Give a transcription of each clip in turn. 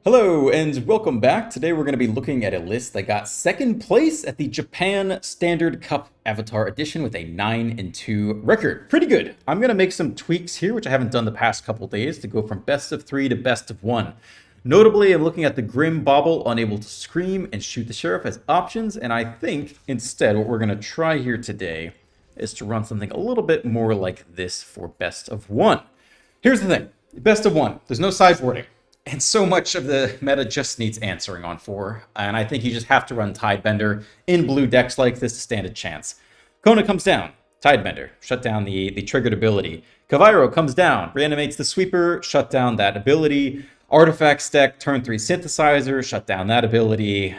Hello and welcome back. Today we're going to be looking at a list that got second place at the Japan Standard Cup Avatar Edition with a 9-2 record. Pretty good. I'm going to make some tweaks here, which I haven't done the past couple days, to go from best of 3 to best of 1. Notably, I'm looking at the Grim Bauble, Unable to Scream, and Shoot the Sheriff as options, and I think instead what we're going to try here today is to run something a little bit more like this for best of 1. Here's the thing. Best of 1. There's no sideboarding. And so much of the meta just needs answering on 4. And I think you just have to run Tidebender in blue decks like this to stand a chance. Kona comes down. Tidebender. Shut down the triggered ability. Kavairo comes down. Reanimates the sweeper. Shut down that ability. Artifacts deck. Turn 3 synthesizer. Shut down that ability.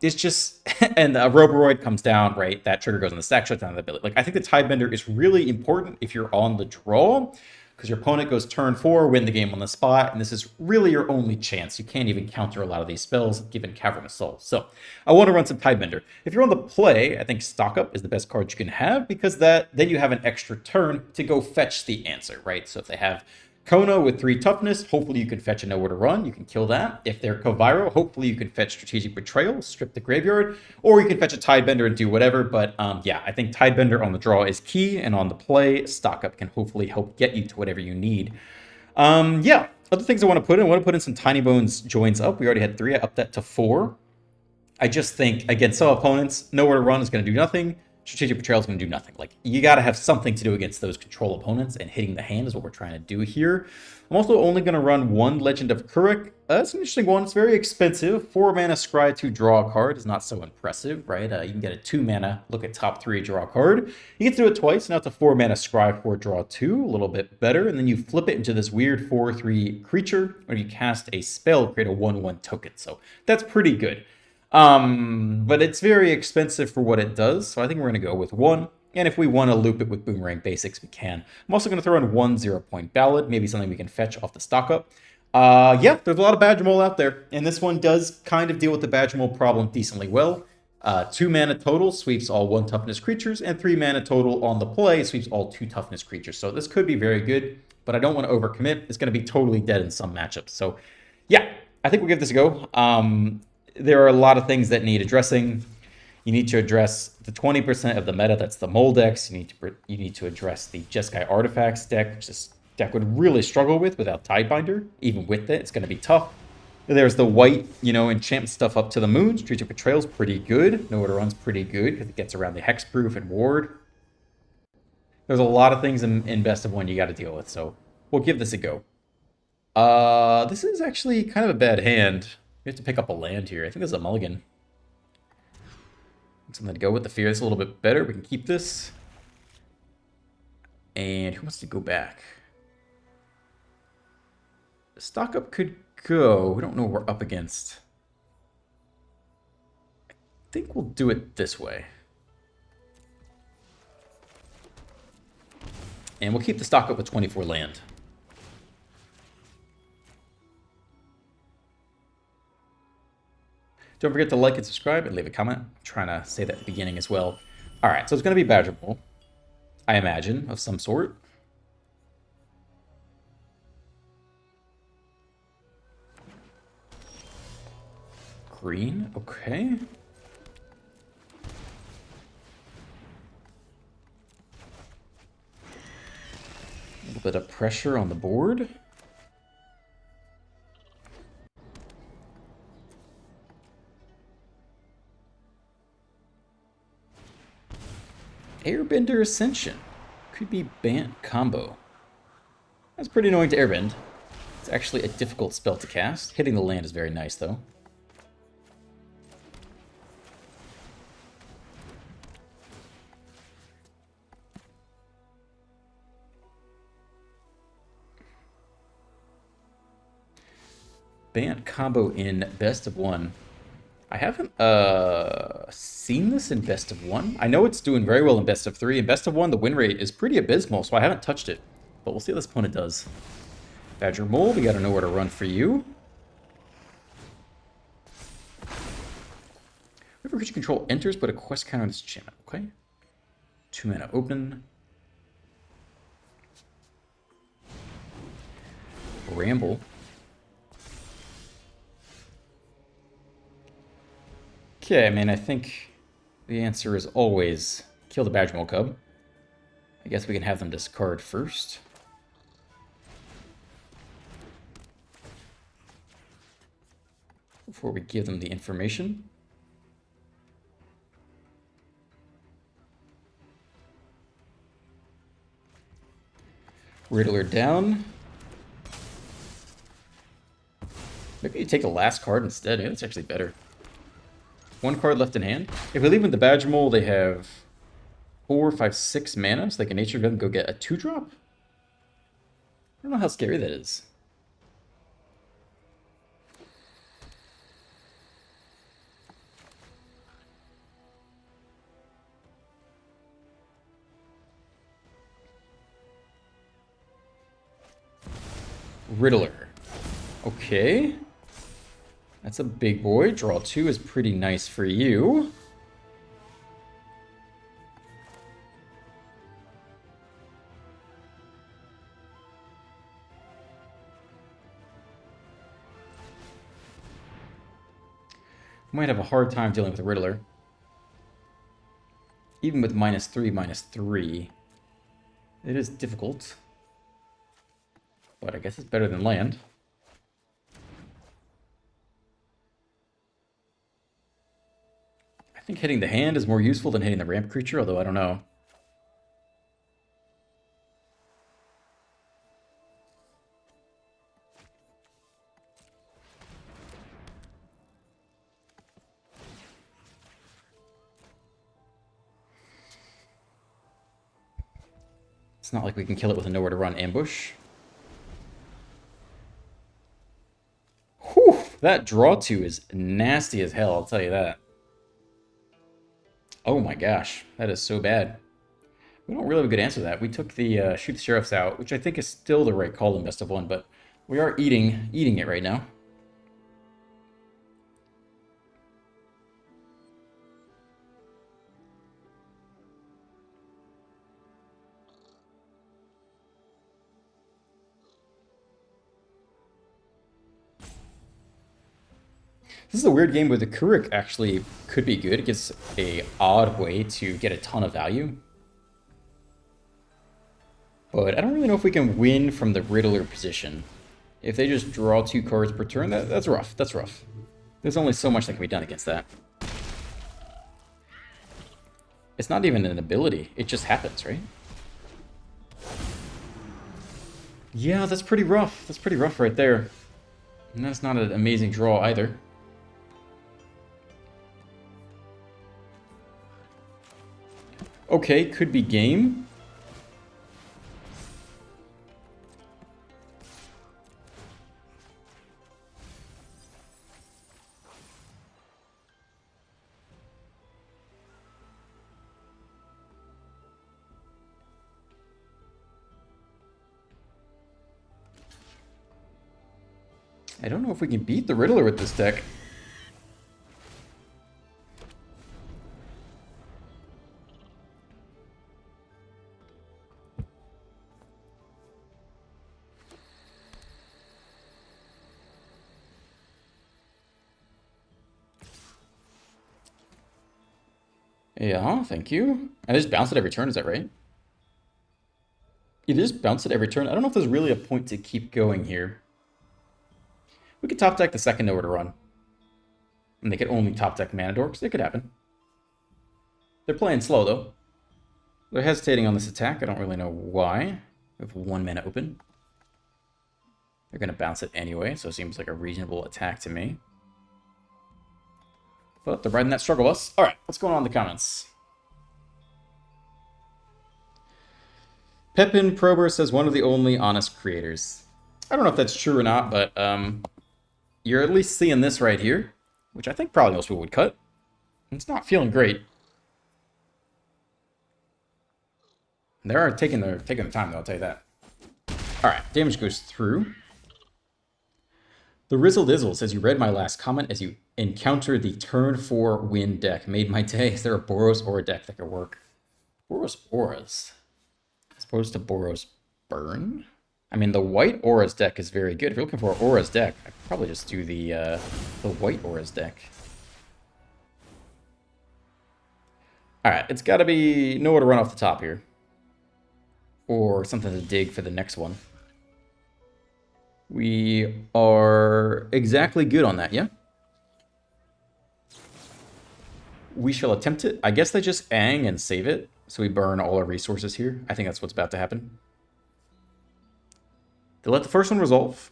It's just... and Roboroid comes down, right? That trigger goes on the stack. Shut down that ability. Like, I think the Tidebender is really important if you're on the draw, because your opponent goes turn 4, win the game on the spot, and this is really your only chance. You can't even counter a lot of these spells given Cavern of Souls. So I want to run some Tidebender. If you're on the play, I think Stock Up is the best card you can have, because then you have an extra turn to go fetch the answer, right? So if they have Kona with 3 toughness, hopefully you can fetch a Nowhere to Run. You can kill that. If they're Kavairo, hopefully you can fetch Strategic Betrayal, strip the graveyard, or you can fetch a Tidebender and do whatever. But yeah, I think Tidebender on the draw is key, and on the play, Stock Up can hopefully help get you to whatever you need. Yeah, other things I want to put in. I want to put in some Tiny Bones Joins Up. We already had 3. I upped that to 4. I just think, against some opponents, Nowhere to Run is going to do nothing. Strategic Betrayal is going to do nothing. Like, you got to have something to do against those control opponents, and hitting the hand is what we're trying to do here. I'm also only going to run 1 Legend of Kuruk. It's an interesting one. It's very expensive. 4 mana scry to draw a card is not so impressive, right? You can get a 2 mana, look at top 3, draw a card. You get to do it twice. Now it's a 4 mana scry for draw 2, a little bit better. And then you flip it into this weird 4/3 creature, or you cast a spell, create a 1/1 token. So that's pretty good. But it's very expensive for what it does, so I think we're going to go with 1. And if we want to loop it with Boomerang Basics, we can. I'm also going to throw in 1 0-point ballad, maybe something we can fetch off the Stock Up. Yeah, there's a lot of Badger Mole out there, and this one does kind of deal with the Badger Mole problem decently well. 2 mana total sweeps all 1 toughness creatures, and 3 mana total on the play sweeps all 2 toughness creatures. So this could be very good, but I don't want to overcommit. It's going to be totally dead in some matchups. So yeah, I think we'll give this a go. There are a lot of things that need addressing. You need to address the 20% of the meta that's the mole decks. You need to address the Jeskai Artifacts deck, which this deck would really struggle with without Tidebinder. Even with it, it's going to be tough. There's the white, enchant stuff up to the moon. Strategic Betrayal's pretty good. Nowhere to Run's pretty good because it gets around the Hexproof and Ward. There's a lot of things in Best of 1 you got to deal with, so we'll give this a go. This is actually kind of a bad hand. We have to pick up a land here. I think this is a mulligan. Something to go with. The Fear is a little bit better. We can keep this. And who wants to go back? Stock Up could go. We don't know what we're up against. I think we'll do it this way. And we'll keep the Stock Up with 24 land. Don't forget to like and subscribe and leave a comment. I'm trying to say that at the beginning as well. All right, so it's going to be Badger Bowl, I imagine, of some sort. Green, okay. A little bit of pressure on the board. Airbender Ascension. Could be Bant combo. That's pretty annoying to airbend. It's actually a difficult spell to cast. Hitting the land is very nice, though. Bant combo in Best of 1. I haven't seen this in Best of 1. I know it's doing very well in Best of 3. In Best of 1, the win rate is pretty abysmal, so I haven't touched it. But we'll see what this opponent does. Badger Mole, we gotta know where to run for you. Whenever creature control enters, put a quest counter on this enchantment. Okay. 2 mana open. Ramble. Okay, I mean, I think the answer is always kill the Badgermole Cub. I guess we can have them discard first. Before we give them the information. Riddler down. Maybe you take the last card instead. Yeah, that's actually better. One card left in hand. If we leave with the Badgermole, they have 4, 5, 6 mana, so they can Nature Gun go get a 2-drop. I don't know how scary that is. Riddler. Okay. That's a big boy. Draw 2 is pretty nice for you. Might have a hard time dealing with the Riddler. Even with -3, -3. It is difficult. But I guess it's better than land. I think hitting the hand is more useful than hitting the ramp creature, although I don't know. It's not like we can kill it with a nowhere to run ambush. Whew, that draw 2 is nasty as hell, I'll tell you that. Oh my gosh, that is so bad. We don't really have a good answer to that. We took the Shoot the Sheriffs out, which I think is still the right call in best of 1, but we are eating it right now. This is a weird game where the Kurik actually could be good. It gets a odd way to get a ton of value. But I don't really know if we can win from the Riddler position. If they just draw 2 cards per turn, that's rough. That's rough. There's only so much that can be done against that. It's not even an ability. It just happens, right? Yeah, that's pretty rough. That's pretty rough right there. And that's not an amazing draw either. Okay, could be game. I don't know if we can beat the Riddler with this deck. Yeah, thank you. I just bounce it every turn, is that right? You just bounce it every turn? I don't know if there's really a point to keep going here. We could top deck the second nowhere to run. And they could only top deck Mana Dorks. It could happen. They're playing slow, though. They're hesitating on this attack. I don't really know why. We have 1 mana open. They're going to bounce it anyway, so it seems like a reasonable attack to me. But they're riding that struggle bus. Alright, what's going on in the comments? Pepin Prober says one of the only honest creators. I don't know if that's true or not, but you're at least seeing this right here, which I think probably most people would cut. It's not feeling great. They are taking their time, though, I'll tell you that. Alright, damage goes through. The Rizzle Dizzle says, you read my last comment as you encountered the turn 4 win deck. Made my day. Is there a Boros Aura deck that could work? Boros Auras? As opposed to Boros Burn? I mean, the white Auras deck is very good. If you're looking for an Auras deck, I'd probably just do the white Auras deck. Alright, it's got to be nowhere to run off the top here. Or something to dig for the next one. We are exactly good on that, yeah? We shall attempt it. I guess they just ang and save it, so we burn all our resources here. I think that's what's about to happen. They let the first one resolve,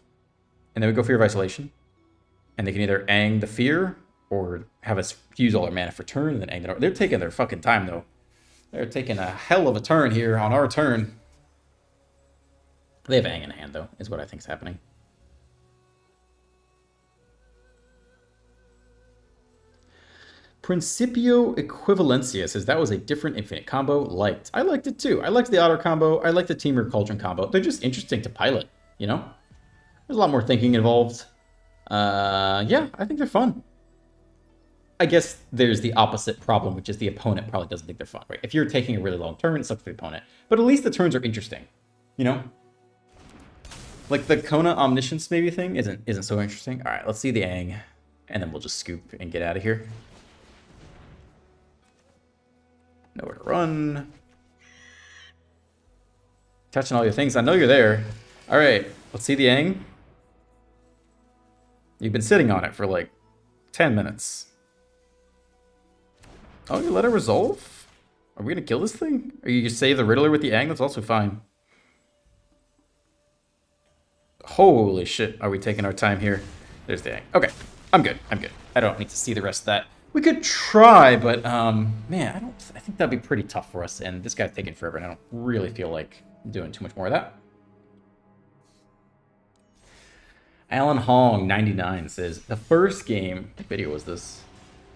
and then we go Fear of Isolation. And they can either ang the fear, or have us use all our mana for turn, and then ang it. They're taking their fucking time, though. They're taking a hell of a turn here on our turn. They have ang in hand, though, is what I think is happening. Principio Equivalencia says that was a different infinite combo. Liked. I liked it too. I liked the Otter combo. I liked the Temur Cauldron combo. They're just interesting to pilot, you know? There's a lot more thinking involved. Yeah, I think they're fun. I guess there's the opposite problem, which is the opponent probably doesn't think they're fun, right? If you're taking a really long turn, it sucks for the opponent. But at least the turns are interesting, you know? Like the Kona Omniscience maybe thing isn't so interesting. All right, let's see the ang, and then we'll just scoop and get out of here. Nowhere to run. Touching all your things. I know you're there. All right, let's see the ang. You've been sitting on it for like 10 minutes. Oh, you let it resolve? Are we gonna kill this thing? Or you just save the Riddler with the ang? That's also fine. Holy shit, are we taking our time here? There's the ang. Okay, I'm good. I'm good. I don't need to see the rest of that. We could try, but man, I think that'd be pretty tough for us. And this guy's taking forever, and I don't really feel like doing too much more of that. Alan Hong 99 says the first game. What video was this?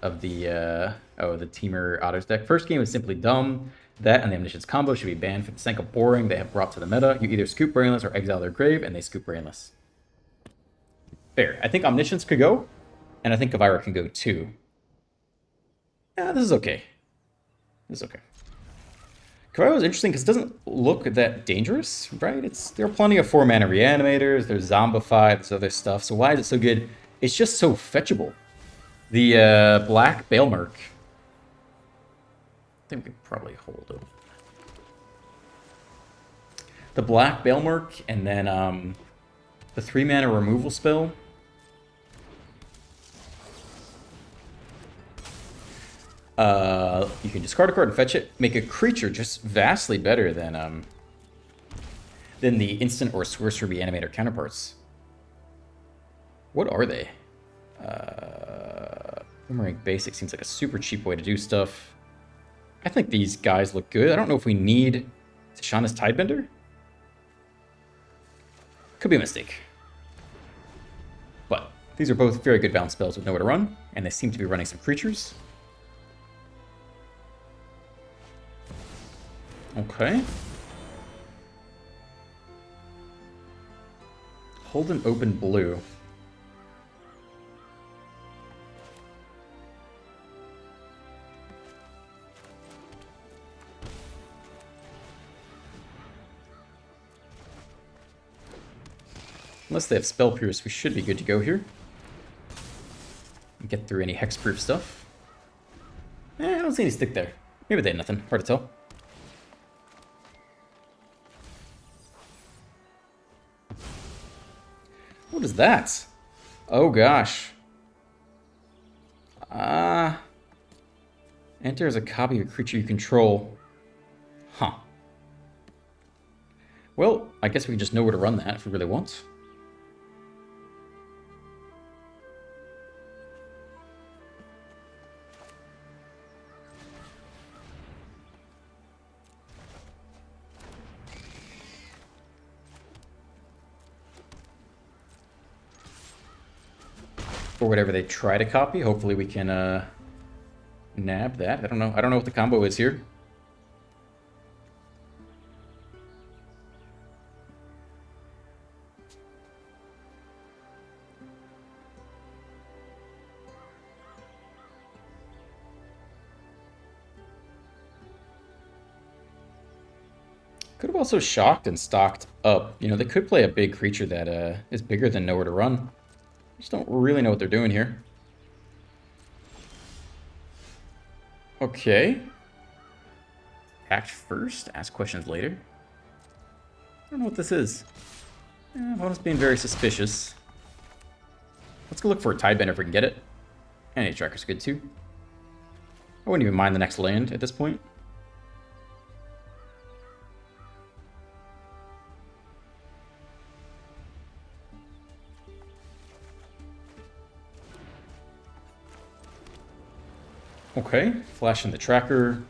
Of the the Temur Otters deck. First game was simply dumb. That and the Omniscience combo should be banned for the sake of boring they have brought to the meta. You either scoop Brainless or exile their grave, and they scoop Brainless. Fair. I think Omniscience could go, and I think Kavira can go too. Yeah, this is okay. This is okay. Kavira was interesting because it doesn't look that dangerous, right? There are plenty of 4-mana reanimators, there's Zombified, there's other stuff. So why is it so good? It's just so fetchable. The Black Bailmerk. I think we could probably hold it. The Black Bailmerk, and then the 3-mana removal spell. You can discard a card and fetch it. Make a creature just vastly better than the instant or sorcery reanimator counterparts. What are they? Boomerang Basic seems like a super cheap way to do stuff. I think these guys look good. I don't know if we need Tishana's Tidebender. Could be a mistake. But these are both very good bounce spells with nowhere to run, and they seem to be running some creatures. Okay. Hold an open blue. Unless they have Spell Pierce, we should be good to go here. Get through any hexproof stuff. I don't see any stick there. Maybe they had nothing. Hard to tell. What is that? Oh gosh. Enter as a copy of a creature you control. Huh. Well, I guess we can just know where to run that if we really want. Or whatever they try to copy. Hopefully we can nab that. I don't know. I don't know what the combo is here. Could have also shocked and stocked up. You know, they could play a big creature that is bigger than Nowhere to Run. Just don't really know what they're doing here. Okay. Act first, ask questions later. I don't know what this is. Opponent's being very suspicious. Let's go look for a Tidebender if we can get it. And a tracker's good too. I wouldn't even mind the next land at this point. Okay, flash in the tracker.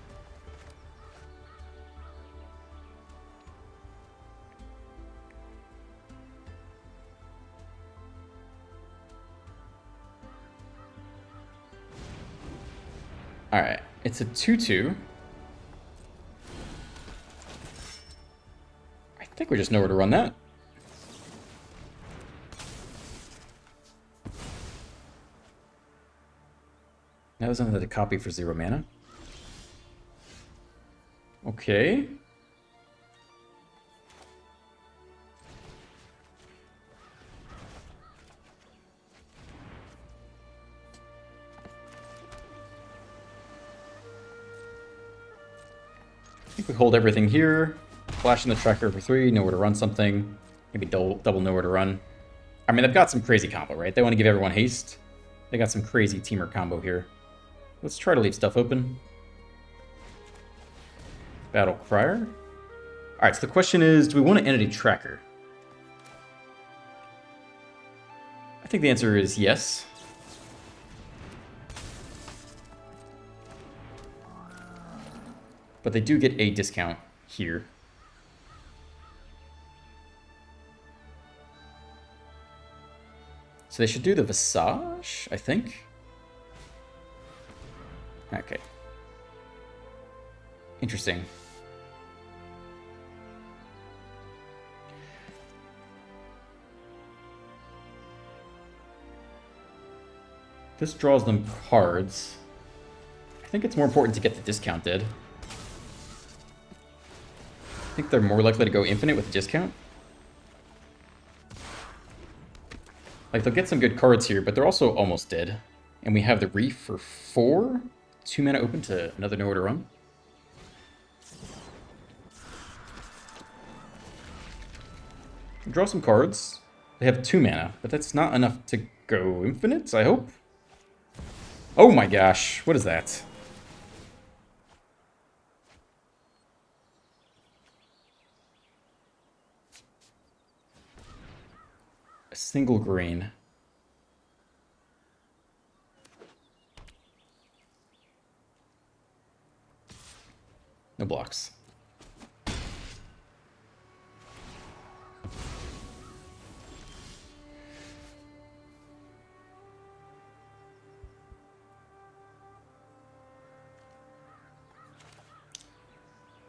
Alright, it's a 2/2. I think we just know where to run that. That was another copy for 0 mana. Okay. I think we hold everything here. Flash in the tracker for 3, know where to run something. Maybe double know where to run. I mean, they've got some crazy combo, right? They want to give everyone haste. They got some crazy teamer combo here. Let's try to leave stuff open. Battle Crier. Alright, so the question is, do we want an entity tracker? I think the answer is yes. But they do get a discount here. So they should do the Visage, I think. Okay. Interesting. This draws them cards. I think it's more important to get the discounted. I think they're more likely to go infinite with a discount. Like, they'll get some good cards here, but they're also almost dead. And we have the Reef for 4. 2 mana open to another nowhere to run. Draw some cards. They have 2 mana, but that's not enough to go infinite, I hope. Oh my gosh, what is that? A single green. No blocks.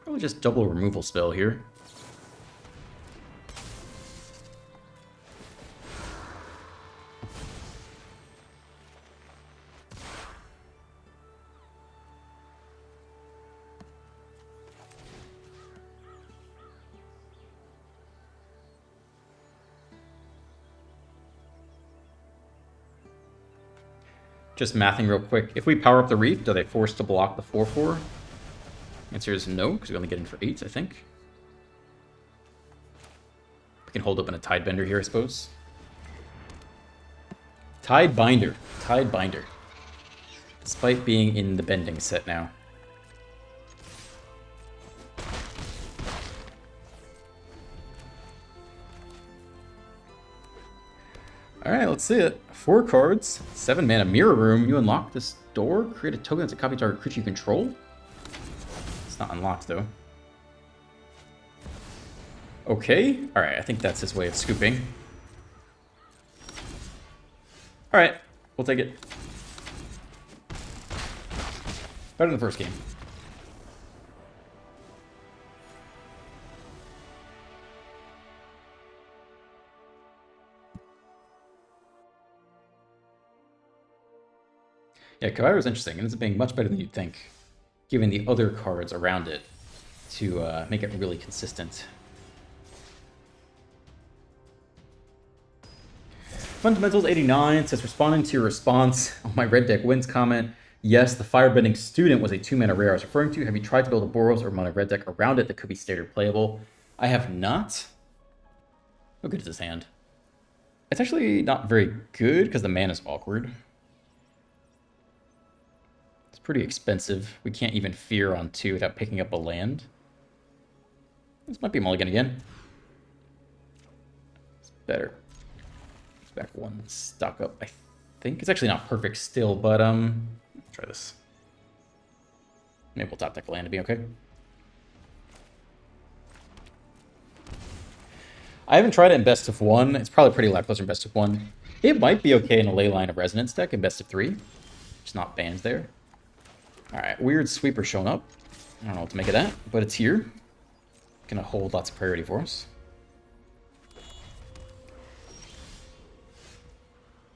Probably just double removal spell here. Just mathing real quick. If we power up the Reef, are they forced to block the 4/4? Answer is no, because we only get in for 8, I think. We can hold up in a Tidebender here, I suppose. Tidebinder. Tidebinder. Despite being in the bending set now. Alright, let's see it. 4 cards, 7 mana, Mirror Room. You unlock this door, create a token that's a copy target creature you control. It's not unlocked though. Okay, alright, I think that's his way of scooping. Alright, we'll take it. Better than the first game. Yeah, Kawaii was interesting. It ends up being much better than you'd think, given the other cards around it to make it really consistent. Fundamentals 89 says, responding to your response on my red deck wins comment, Yes, the Firebending Student was a 2-mana rare I was referring to. Have you tried to build a Boros or mono red deck around it that could be standard playable? I have not. How good is this hand? It's actually not very good because the mana is awkward. It's pretty expensive. We can't even fear on 2 without picking up a land. This might be a mulligan again. It's better. It's back 1, stock up. I think it's actually not perfect still, but try this. Maybe we'll top deck land to be okay. I haven't tried it in best of 1. It's probably pretty lackluster in best of 1. It might be okay in a Ley Line of Resonance deck in best of 3. Just not bans there. Alright, weird sweeper showing up. I don't know what to make of that, but it's here. Gonna hold lots of priority for us.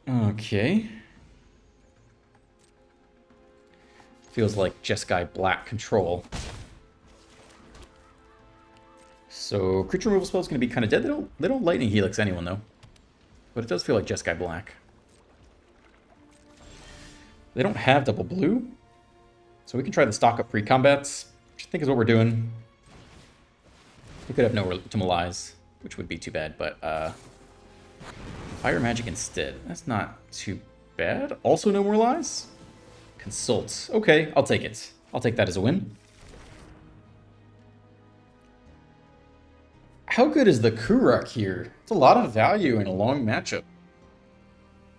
Okay. Feels like Jeskai Black control. So creature removal spell is going to be kind of dead. They don't lightning helix anyone though, but it does feel like Jeskai Black. They don't have double blue, so we can try the stock up pre-combats, which I think is what we're doing. We could have nowhere to Malize, which would be too bad, but Fire Magic instead. That's not too bad. Also no more lies. Consult. Okay, I'll take it. I'll take that as a win. How good is the Kuruk here? It's a lot of value in a long matchup.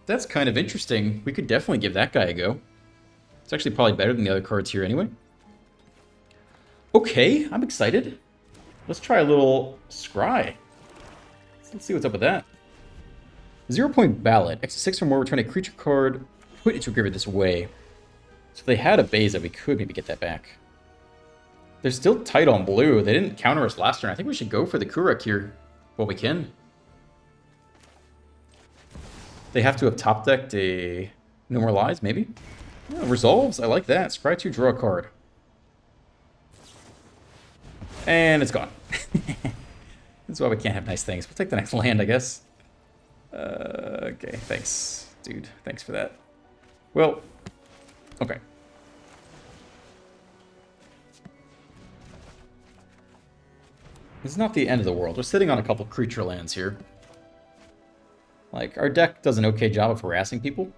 That's kind of interesting. We could definitely give that guy a go. It's actually probably better than the other cards here anyway. Okay, I'm excited. Let's try a little Scry. Let's see what's up with that. 0-point ballot. X6 or more, return a creature card, put it to a graveyard this way. So if they had a Beza, we could maybe get that back. They're still tight on blue. They didn't counter us last turn. I think we should go for the Kuruk here. Well, we can. They have to have top decked a No More Lies, maybe? Yeah, resolves. I like that. Scry 2, draw a card. And it's gone. That's why we can't have nice things. We'll take the next land, I guess. Okay, thanks, dude. Thanks for that. Well, okay. It's not the end of the world. We're sitting on a couple creature lands here. Like, our deck does an okay job of harassing people.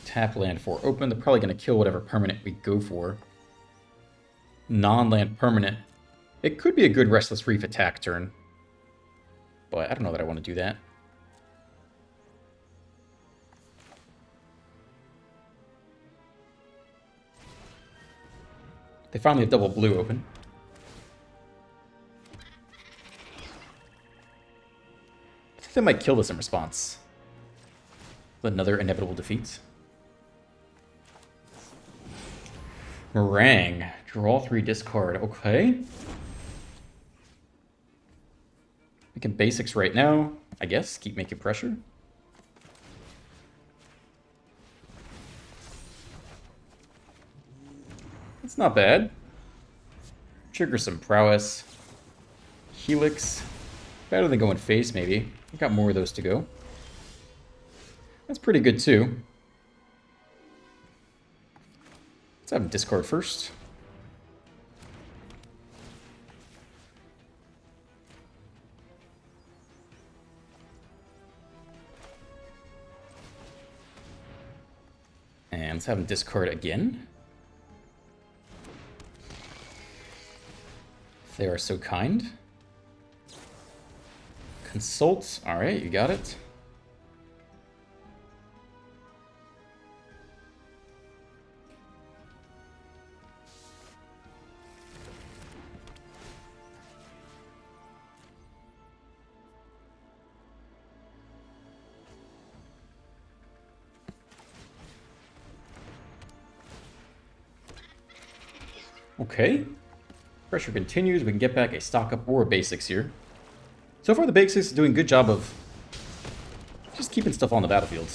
Tap land 4 open. They're probably going to kill whatever permanent we go for. Non-land permanent. It could be a good Restless Reef attack turn. But I don't know that I want to do that. They finally have double blue open. I think they might kill this in response. Another inevitable defeat. Meringue. Draw 3, discard. Okay. We can basics right now, I guess. Keep making pressure. It's not bad. Trigger some prowess. Helix. Better than going face, maybe. We've got more of those to go. That's pretty good, too. Let's have him discard first. And let's have him discard again. If they are so kind. Consult. All right, you got it. Okay. Pressure continues. We can get back a stock up or a basics here. So far, the basics is doing a good job of just keeping stuff on the battlefield.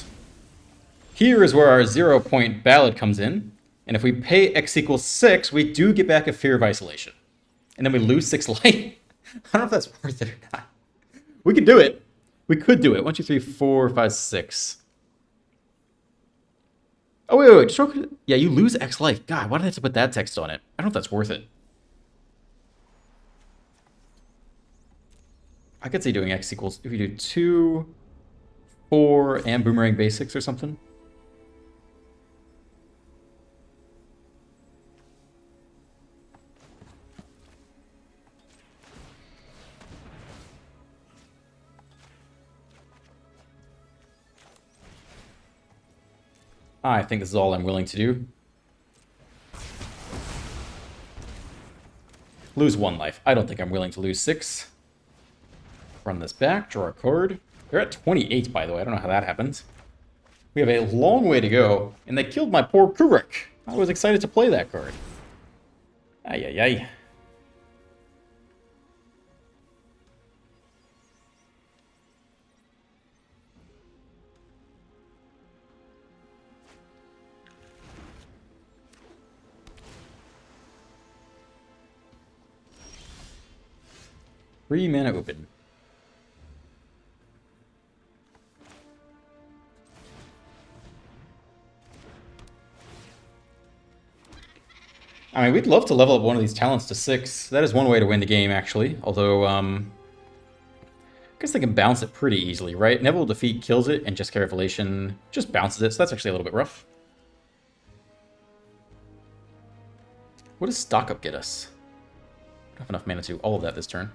Here is where our 0-point ballad comes in. And if we pay X equals 6, we do get back a Fear of Isolation. And then we lose 6 life. I don't know if that's worth it or not. We could do it. We could do it. 1, 2, 3, 4, 5, 6. Oh, wait. Destroy... Yeah, you lose X life. God, why did I have to put that text on it? I don't know if that's worth it. I could see doing X equals... If you do 2, 4, and Boomerang Basics or something. I think this is all I'm willing to do. Lose 1 life. I don't think I'm willing to lose 6. Run this back, draw a card. They're at 28, by the way. I don't know how that happened. We have a long way to go, and they killed my poor Kurik. I was excited to play that card. Ay, ay, ay. Three mana open. I mean, we'd love to level up one of these talents to 6. That is one way to win the game, actually. Although, I guess they can bounce it pretty easily, right? Neville Defeat kills it, and Jessica Revelation just bounces it, so that's actually a little bit rough. What does Stock Up get us? I don't have enough mana to do all of that this turn.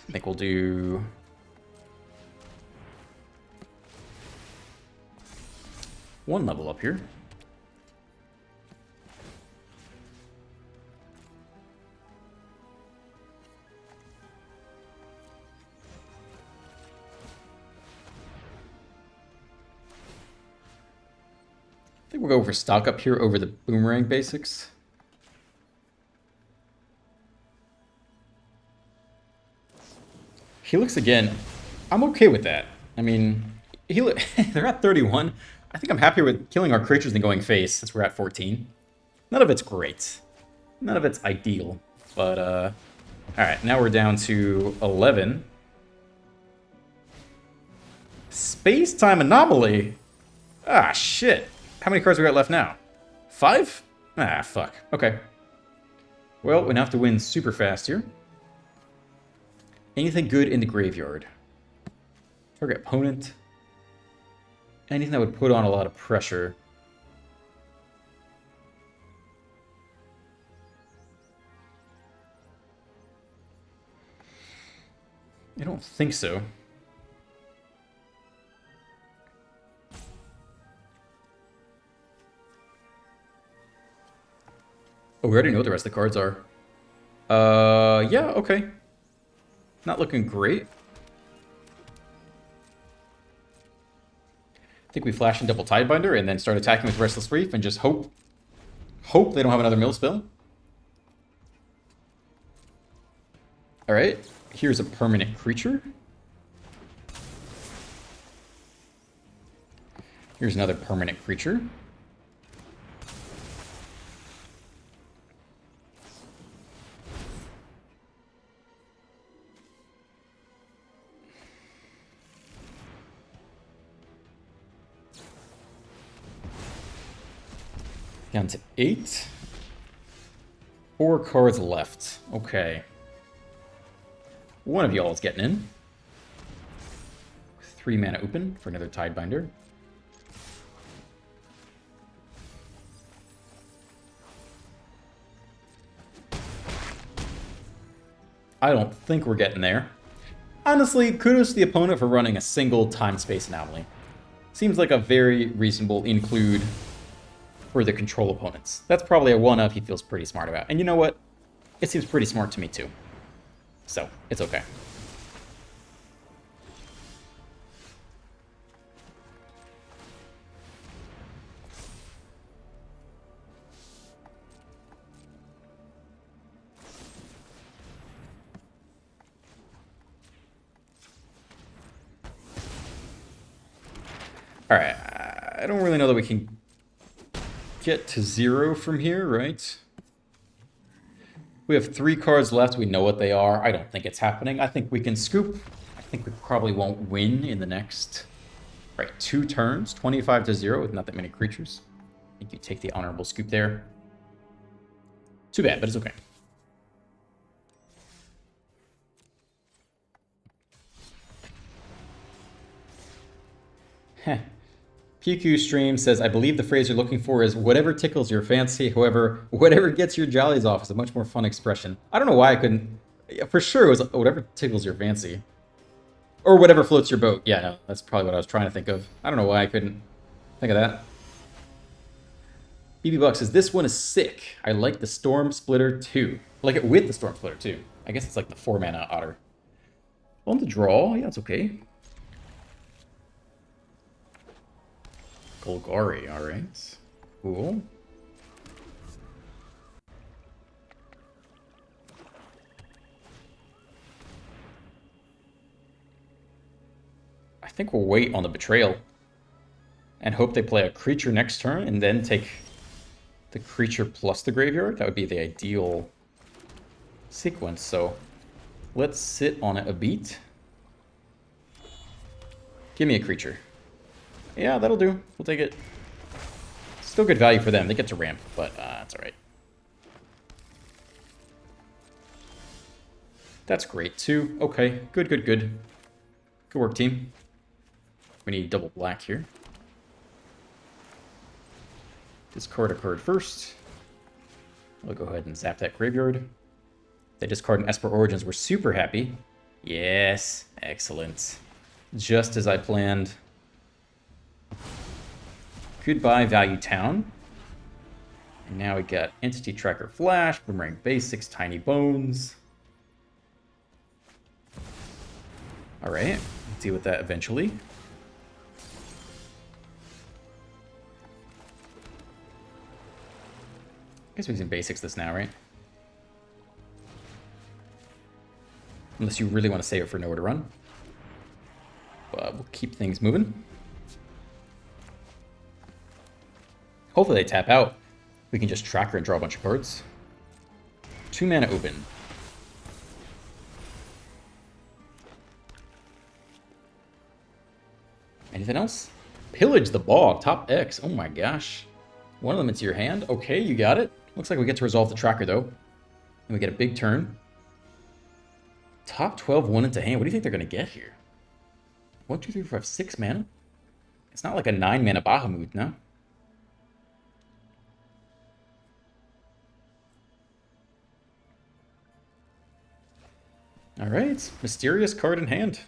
I think we'll do... one level up here. I think we'll go for Stock Up here over the Boomerang Basics. Helix again. I'm okay with that. I mean, they're at 31. I think I'm happier with killing our creatures than going face, since we're at 14. None of it's great. None of it's ideal. But, alright, now we're down to 11. Space-time anomaly? Ah, shit. How many cards we got left now? 5? Ah, fuck. Okay. Well, we have to win super fast here. Anything good in the graveyard? Target opponent. Anything that would put on a lot of pressure. I don't think so. Oh, we already know what the rest of the cards are. Yeah, okay. Not looking great. I think we flash in double Tidebinder and then start attacking with Restless Reef and just hope they don't have another mill spell. Alright, here's a permanent creature. Here's another permanent creature. Down to 8. 4 cards left. Okay. One of y'all is getting in. 3 mana open for another Tidebinder. I don't think we're getting there. Honestly, kudos to the opponent for running a single time-space anomaly. Seems like a very reasonable include for the control opponents. That's probably a one-up he feels pretty smart about. And you know what? It seems pretty smart to me too. So, it's okay. Alright, I don't really know that we can get to 0 from here, right? We have 3 cards left. We know what they are. I don't think it's happening. I think we can scoop. I think we probably won't win in the next, right, 2 turns. 25-0 with not that many creatures. I think you take the honorable scoop there. Too bad, but it's okay. Heh. PQ Stream says, I believe the phrase you're looking for is whatever tickles your fancy. However, whatever gets your jollies off is a much more fun expression. I don't know why I couldn't. For sure, it was whatever tickles your fancy. Or whatever floats your boat. Yeah, no, that's probably what I was trying to think of. I don't know why I couldn't think of that. BB Buck says, this one is sick. I like the Storm Splitter too. I like it with the Storm Splitter too. I guess it's like the 4-mana Otter. On the draw, yeah, it's okay. Golgari, alright. Cool. I think we'll wait on the Betrayal. And hope they play a creature next turn and then take the creature plus the graveyard. That would be the ideal sequence. So let's sit on it a beat. Give me a creature. Yeah, that'll do. We'll take it. Still good value for them. They get to ramp, but that's alright. That's great too. Okay, good, good, good. Good work, team. We need double black here. Discard a card first. We'll go ahead and zap that graveyard. They discard an Esper Origins. We're super happy. Yes, excellent. Just as I planned. Goodbye, Value Town. And now we got Entity Tracker Flash, Boomerang Basics, Tiny Bones. Alright, we'll deal with that eventually. I guess we can Basics this now, right? Unless you really want to save it for nowhere to run. But we'll keep things moving. Hopefully they tap out. We can just tracker and draw a bunch of cards. 2 mana open. Anything else? Pillage the Bog, top X. Oh my gosh. One of them into your hand. Okay, you got it. Looks like we get to resolve the tracker though. And we get a big turn. Top 12, 1 into hand. What do you think they're going to get here? 1, 2, 3, 4, 5, 6 mana? It's not like a 9 mana Bahamut, no? Alright, mysterious card in hand.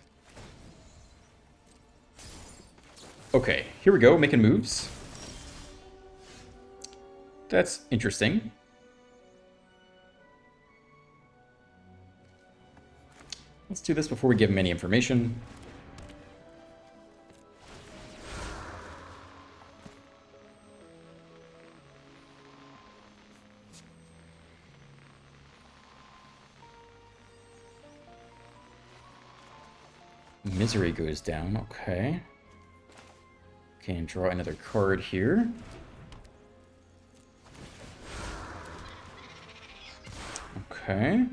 Okay, here we go, making moves. That's interesting. Let's do this before we give him any information. Misery goes down, okay. Okay, and draw another card here. Okay.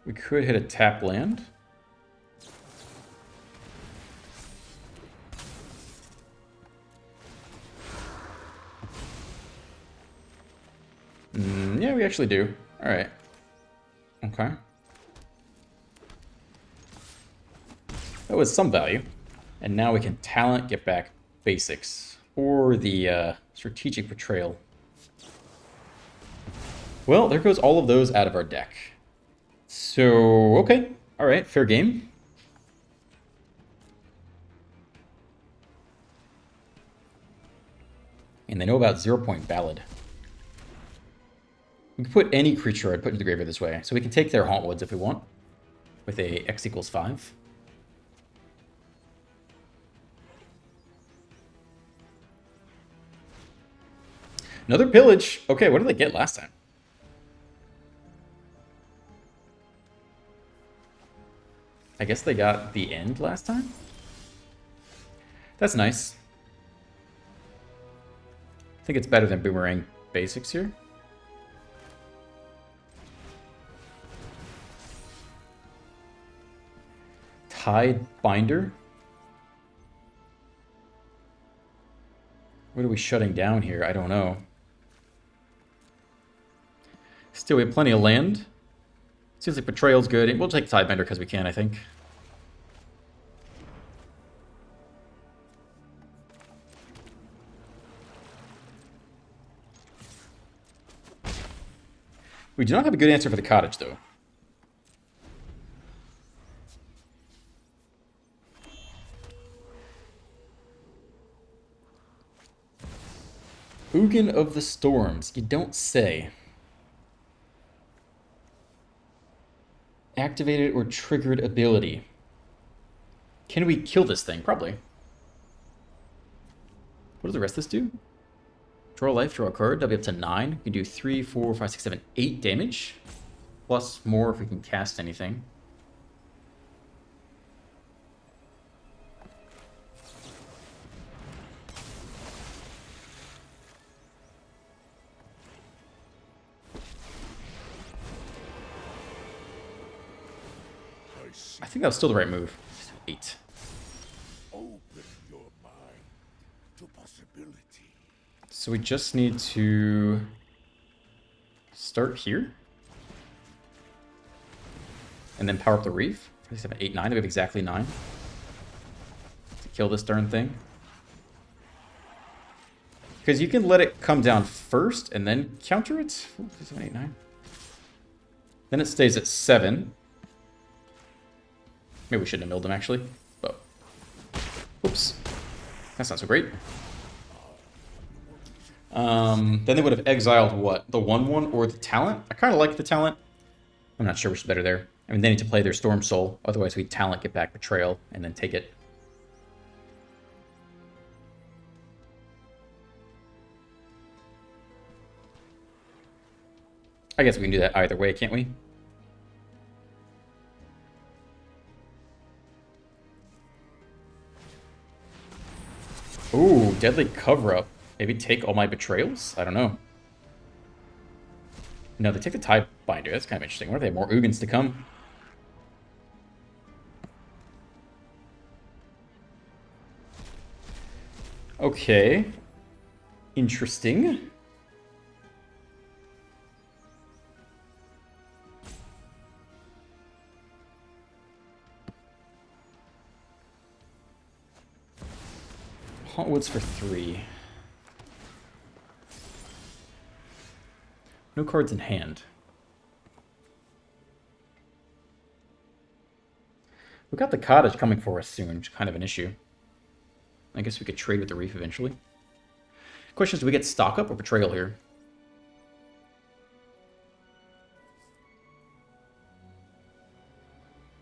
We could hit a tap land. Yeah, we actually do. Alright. Okay. That was some value. And now we can talent, get back basics. Or the strategic betrayal. Well, there goes all of those out of our deck. So, okay. Alright, fair game. And they know about 0-point Ballad. We can put any creature I'd put into the graveyard this way. So we can take their Hauntwoods if we want. With a X equals 5. Another pillage. Okay, what did they get last time? I guess they got the end last time? That's nice. I think it's better than Boomerang Basics here. Tide Binder. What are we shutting down here? I don't know. Still, we have plenty of land. Seems like Betrayal's good. We'll take Tide Binder because we can, I think. We do not have a good answer for the cottage, though. Ugin of the Storms. You don't say. Activated or triggered ability. Can we kill this thing? Probably. What does the rest of this do? Draw a life, draw a card. That'll be up to 9. We can do 3, 4, 5, 6, 7, 8 damage. Plus more if we can cast anything. I think that was still the right move. 8. Open your mind to possibility. So we just need to start here. And then power up the Reef. 7, 8, 9. We have exactly 9. To kill this darn thing. Because you can let it come down first and then counter it. 4, 7, 8, 9. Then it stays at 7. Maybe we shouldn't have milled him, actually. But, oops. That's not so great. Then they would have exiled what? The 1/1 or the talent? I kind of like the talent. I'm not sure which is better there. I mean, they need to play their Storm Soul. Otherwise, we talent, get back Betrayal, and then take it. I guess we can do that either way, can't we? Ooh, Deadly Cover-Up. Maybe take all my Betrayals? I don't know. No, they take the Tide Binder. That's kind of interesting. What if they have more Ugins to come? Okay. Interesting. Hauntwoods for 3. No cards in hand. We got the cottage coming for us soon, which is kind of an issue. I guess we could trade with the Reef eventually. Question is, do we get stock up or Betrayal here?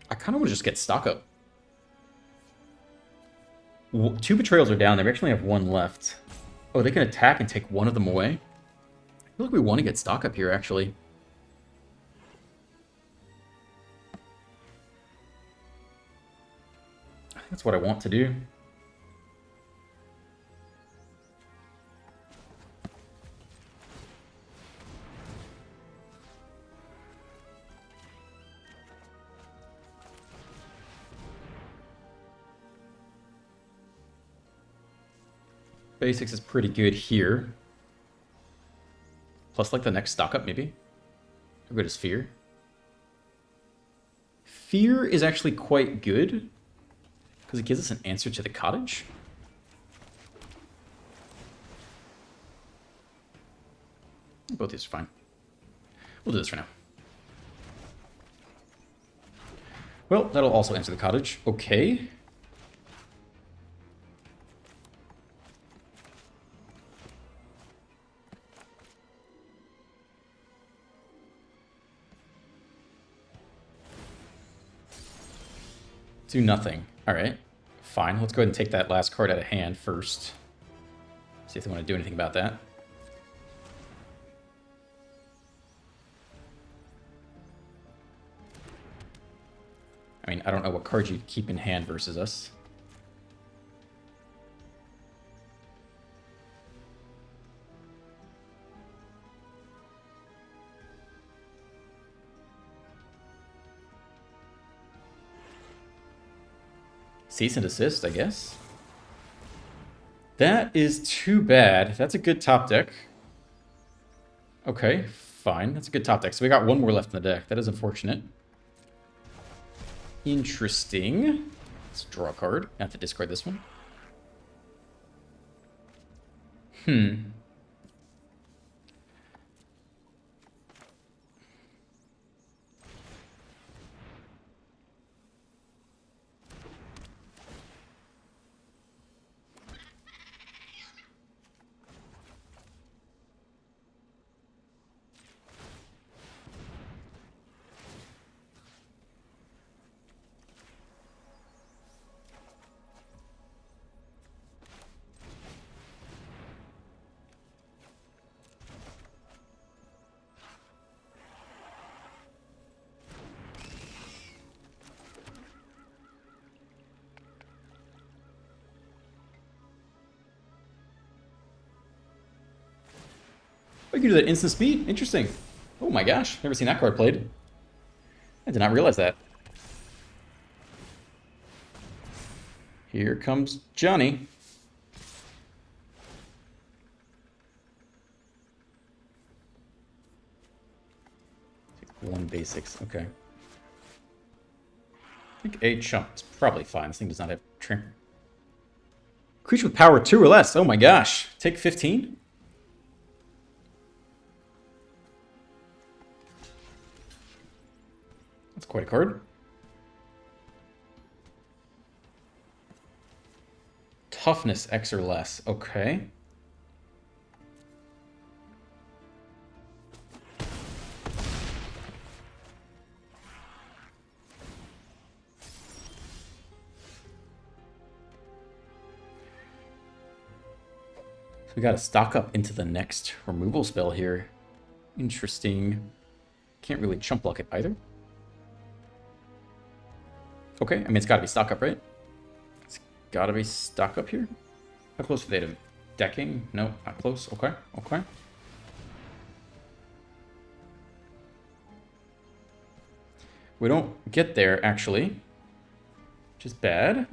I kind of want to just get stock up. 2 Betrayals are down. They actually have 1 left. Oh, they can attack and take one of them away? I feel like we want to get stock up here, actually. I think that's what I want to do. Basics is pretty good here. Plus, like, the next stock up, maybe. How good is Fear? Fear is actually quite good, because it gives us an answer to the cottage. Both these are fine. We'll do this for now. Well, that'll also answer the cottage. Okay. Do nothing. Alright. Fine. Let's go ahead and take that last card out of hand first. See if they want to do anything about that. I mean, I don't know what cards you'd keep in hand versus us. cease and desist, I guess. That is too bad. That's a good top deck. Okay, fine. That's a good top deck. So we got one more left in the deck. That is unfortunate. Interesting. Let's draw a card. I have to discard this one. We can do that instant speed. Interesting. Oh my gosh. Never seen that card played. I did not realize that. Here comes Johnny. Take one basics. Okay. I think a chump is probably fine. This thing does not have trim. Creature with power 2 or less. Oh my gosh. Take 15? That's quite a card. Toughness X or less. Okay. So we got to stock up into the next removal spell here. Interesting. Can't really chump block it either. Okay, I mean, it's got to be stock up, right? It's got to be stock up here. How close are they to decking? No, not close. Okay, okay. We don't get there, actually. Which is bad.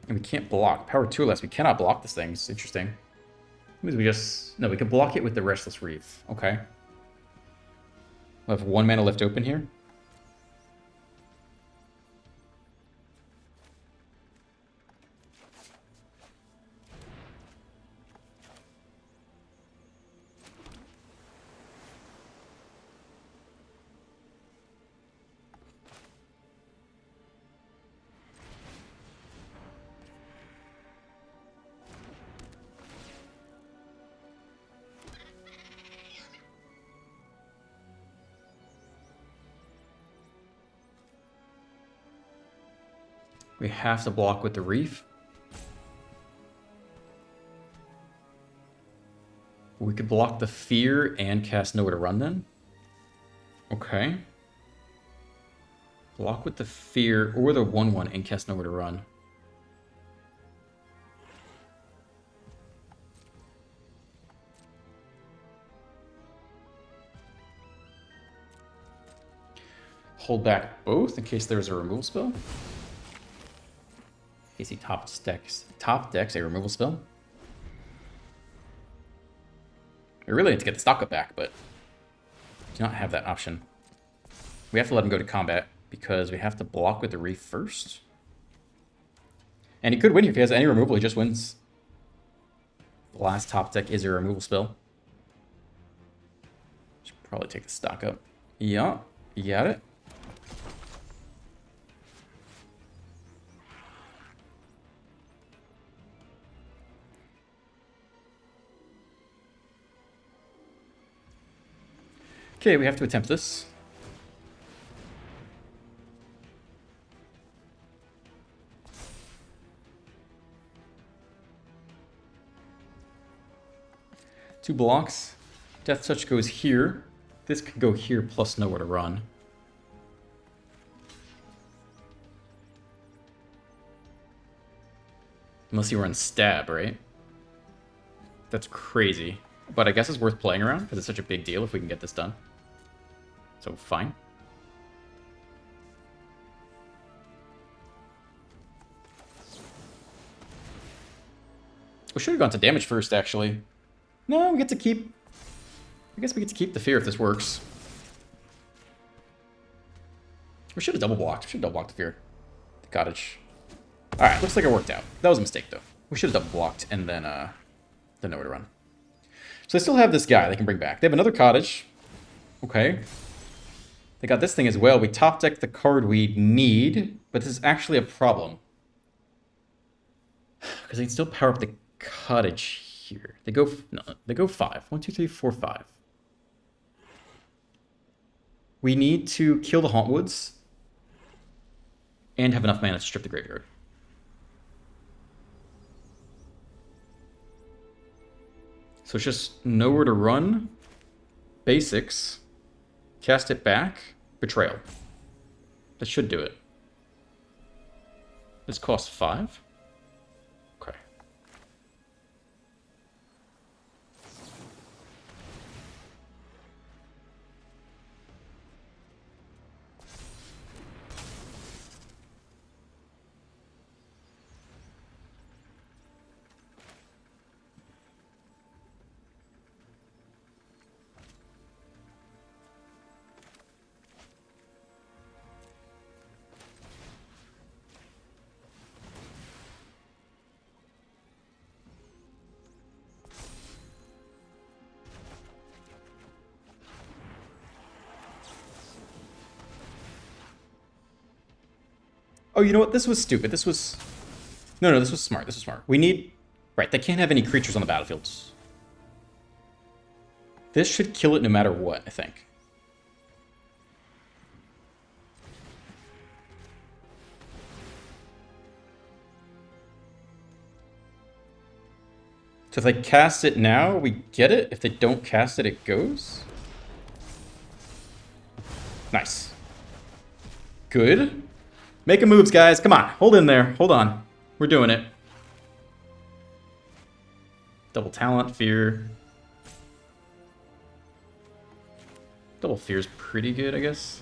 And we can't block. Power 2 or less. We cannot block this thing. It's interesting. That means we just... No, we can block it with the Restless Reef. Okay. We'll have 1 mana left open here. We have to block with the Reef. We could block the Fear and cast Nowhere to Run then. Okay. Block with the Fear or the 1/1 and cast Nowhere to Run. Hold back both in case there's a removal spell. In case he top decks a removal spell. We really need to get the stock up back, but do not have that option. We have to let him go to combat because we have to block with the Reef first. And he could win here if he has any removal, he just wins. The last top deck is a removal spell. Should probably take the stock up. Yeah, you got it. Okay, we have to attempt this. Two blocks. Death Touch goes here. This could go here plus Nowhere to Run. Unless he runs Stab, right? That's crazy. But I guess it's worth playing around because it's such a big deal if we can get this done. So, fine. We should have gone to damage first, actually. No, we get to keep... I guess we get to keep the fear if this works. We should have double blocked. We should have double blocked the fear. The cottage. Alright, looks like it worked out. That was a mistake, though. We should have double blocked and then nowhere to run. So they still have this guy they can bring back. They have another cottage. Okay. They got this thing as well. We top deck the card we need, but this is actually a problem. Because they can still power up the cottage here. They go, no, they go 5. 1, 2, 3, 4, 5. We need to kill the Hauntwoods and have enough mana to strip the graveyard. So it's just nowhere to run. Basics. Cast it back. Betrayal. That should do it. This costs 5. Okay. Oh, you know what? This was stupid. This was... No, this was smart. This was smart. We need... Right, they can't have any creatures on the battlefield. This should kill it no matter what, I think. So if they cast it now, we get it. If they don't cast it, it goes. Nice. Good. Making moves, guys. Come on. Hold in there. Hold on. We're doing it. Double talent, fear. Double fear's pretty good, I guess.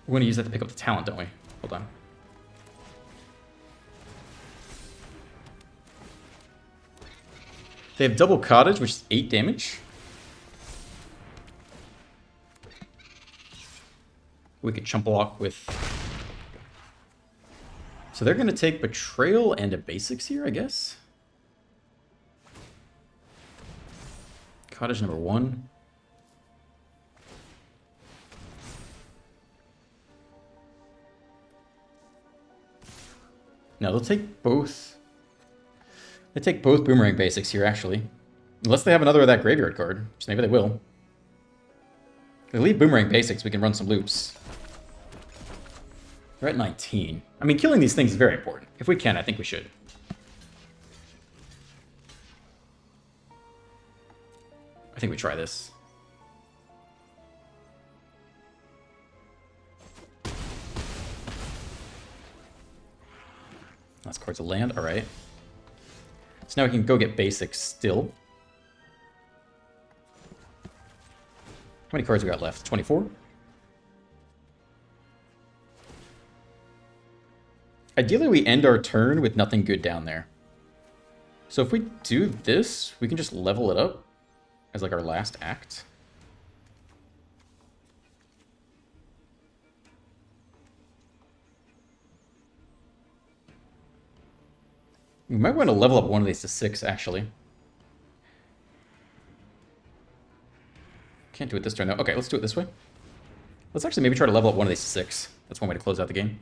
We're going to use that to pick up the talent, don't we? Hold on. They have double cottage, which is 8 damage. We could chump block with... So they're going to take Betrayal and a Basics here, I guess. Cottage number 1. No, they'll take both. They take both Boomerang Basics here, actually. Unless they have another of that graveyard card, which maybe they will. If they leave Boomerang Basics, we can run some loops. We're at 19. I mean, killing these things is very important. If we can, I think we should. I think we try this. Last card's a land, alright. So now we can go get basics still. How many cards we got left? 24? Ideally, we end our turn with nothing good down there. So if we do this, we can just level it up as like our last act. We might want to level up one of these to 6, actually. Can't do it this turn, though. Okay, let's do it this way. Let's actually maybe try to level up one of these to 6. That's one way to close out the game.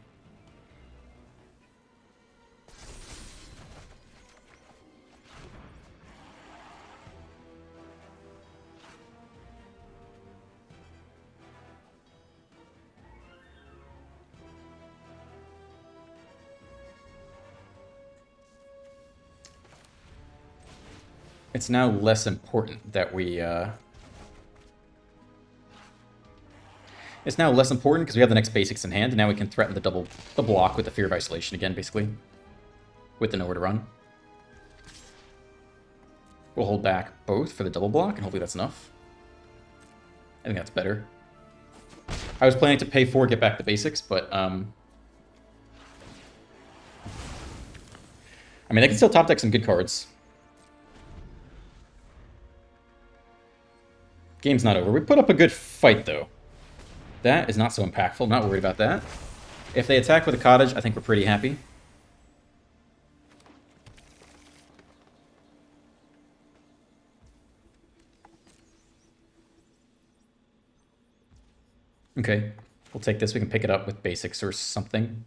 It's now less important that we... It's now less important because we have the next basics in hand, and now we can threaten the block with the Fear of Isolation again, basically. With the nowhere to run. We'll hold back both for the double block, and hopefully that's enough. I think that's better. I was planning to pay 4, get back the basics, but I mean, they can still top deck some good cards. Game's not over. We put up a good fight, though. That is not so impactful. I'm not worried about that. If they attack with a cottage, I think we're pretty happy. Okay, we'll take this. We can pick it up with basics or something.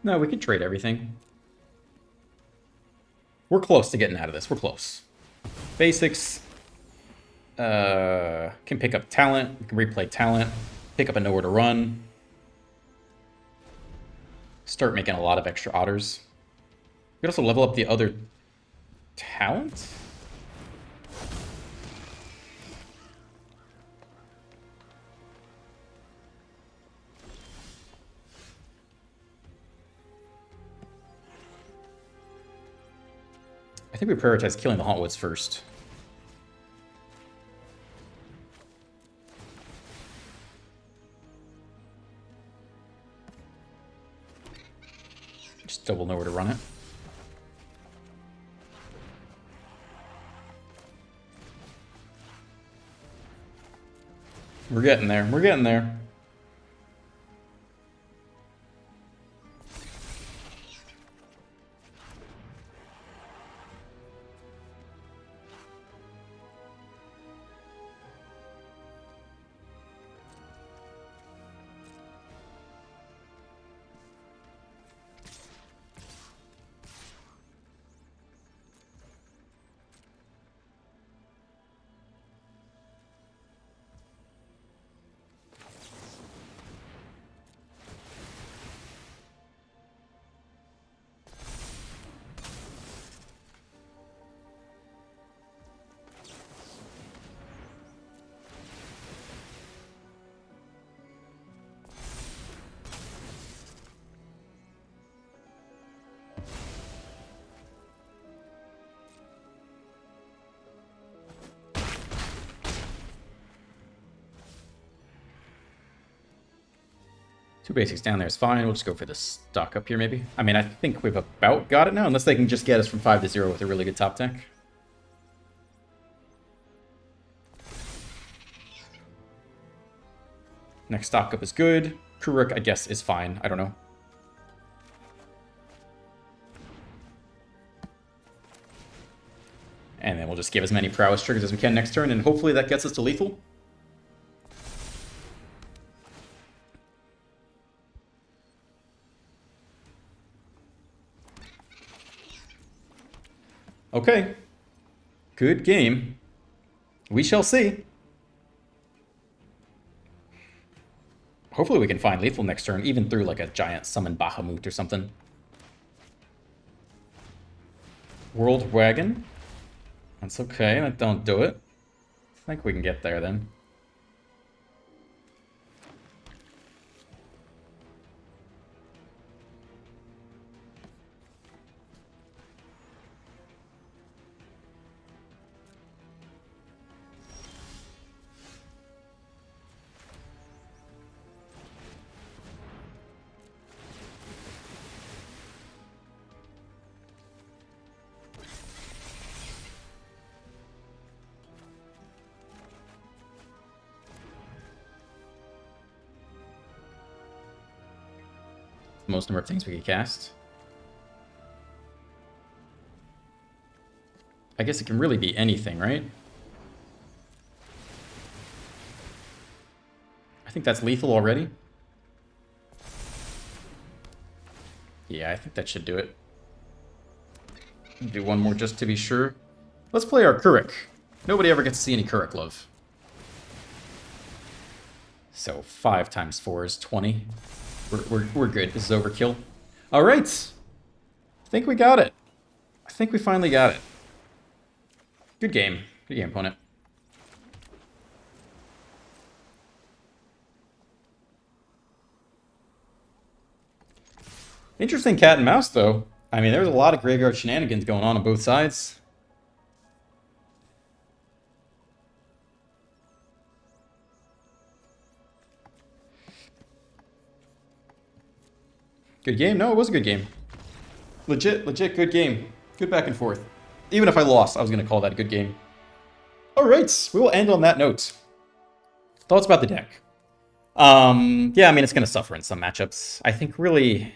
No, we could trade everything. We're close to getting out of this. We're close. Basics. Can pick up talent. We can replay talent. Pick up a nowhere to run. Start making a lot of extra otters. We could also level up the other talent. I think we prioritize killing the Hauntwoods first. Just double nowhere to run it. We're getting there. We're getting there. Two basics down there is fine. We'll just go for the stock up here, maybe. I mean, I think we've about got it now, unless they can just get us from 5 to 0 with a really good top deck. Next stock up is good. Kuruk, I guess, is fine. I don't know. And then we'll just give as many prowess triggers as we can next turn, and hopefully that gets us to lethal. Okay. Good game. We shall see. Hopefully we can find lethal next turn, even through like a giant summon Bahamut or something. World Wagon. That's okay, that don't do it. I think we can get there then. Most number of things we could cast. I guess it can really be anything, right? think that's lethal already. Yeah, I think that should do it. Do one more just to be sure. Let's play our Kuruk. Nobody ever gets to see any Kuruk love. So 5 times 4 is 20. We're good. This is overkill. All right. I think we got it. I think we finally got it. Good game. Good game, opponent. Interesting cat and mouse, though. I mean, there's a lot of graveyard shenanigans going on both sides. Good game? No, it was a good game. Legit good game. Good back and forth. Even if I lost, I was going to call that a good game. All right, we will end on that note. Thoughts about the deck? Yeah, I mean, it's going to suffer in some matchups. I think really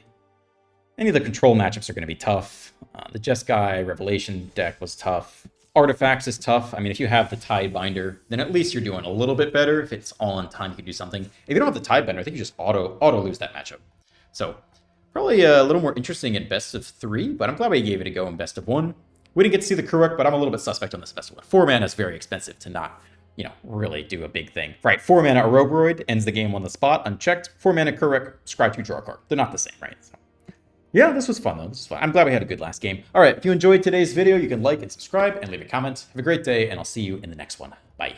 any of the control matchups are going to be tough. The Jeskai Revelation deck was tough. Artifacts is tough. I mean, if you have the Tidebinder, then at least you're doing a little bit better. If it's all on time, you can do something. If you don't have the Tidebinder, I think you just auto lose that matchup. So probably a little more interesting in best of 3, but I'm glad we gave it a go in best of 1. We didn't get to see the Kuruk, but I'm a little bit suspect on this best of 1. 4 mana is very expensive to not, really do a big thing. Right, 4 mana Oroboroid ends the game on the spot, unchecked. 4 mana Kuruk, scry 2, draw a card. They're not the same, right? So, yeah, this was fun, though. This was fun. I'm glad we had a good last game. All right, if you enjoyed today's video, you can like and subscribe and leave a comment. Have a great day, and I'll see you in the next one. Bye.